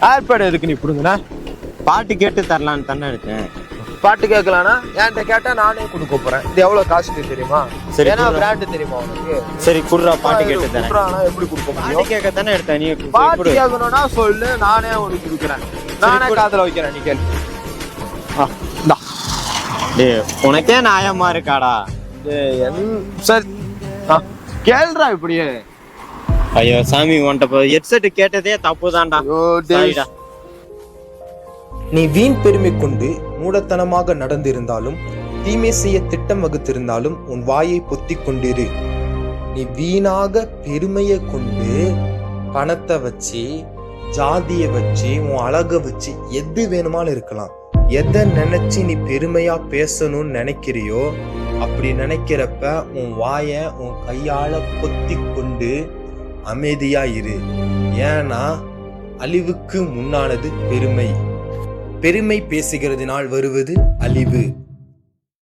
AirPod எதுக்கு நீ புடுங்கண்ணா? பாட்டு கேட்டு தரலான்னு தானே இருக்கேன். பாட்டு கேட்கலானா என்கிட்ட கேட்டா நானே கொடுக்க போறேன். இது எவ்வளவு காஸ்ட் தெரியுமா? சரி, ஏன்னா பிராண்ட் தெரியுமா உனக்கு? சரி குடுறா, பாட்டு கேட்டு தரேன். எப்படி கொடுக்க பாட்டு முடியும்? கேட்க தானே எடுத்தேன். நீ பாட்டு கேட்கணும்னா சொல்லு, நானே உனக்கு கொடுக்குறேன். நானே காதுல வைக்கிறேன், நீ கேளு. டேய், உனக்கே நியாயமா இருக்காடா? சரி கேள்றா இப்படியே. ஐயோ சாமி, உன்கிட்ட ஹெட்செட் கேட்டதே தப்புதான்டா. நீ வீண் பெருமை கொண்டு மூடத்தனமாக நடந்திருந்தாலும், தீமை செய்ய திட்டம் வகுத்திருந்தாலும் உன் வாயை பொத்திக் கொண்டிரு. நீ வீணாக பெருமையை கொண்டு பணத்தை வச்சு, ஜாதியை வச்சு, உன் அழகை வச்சு எது வேணுமாலும் இருக்கலாம். எதை நினைச்சு நீ பெருமையா பேசணும்னு நினைக்கிறியோ அப்படி நினைக்கிறப்ப உன் வாயை உன் கையால பொத்திக் கொண்டு அமைதியா இரு. ஏன்னா அழிவுக்கு முன்னானது பெருமை. பெருமை பேசுகிறதினால் வருவது அழிவு.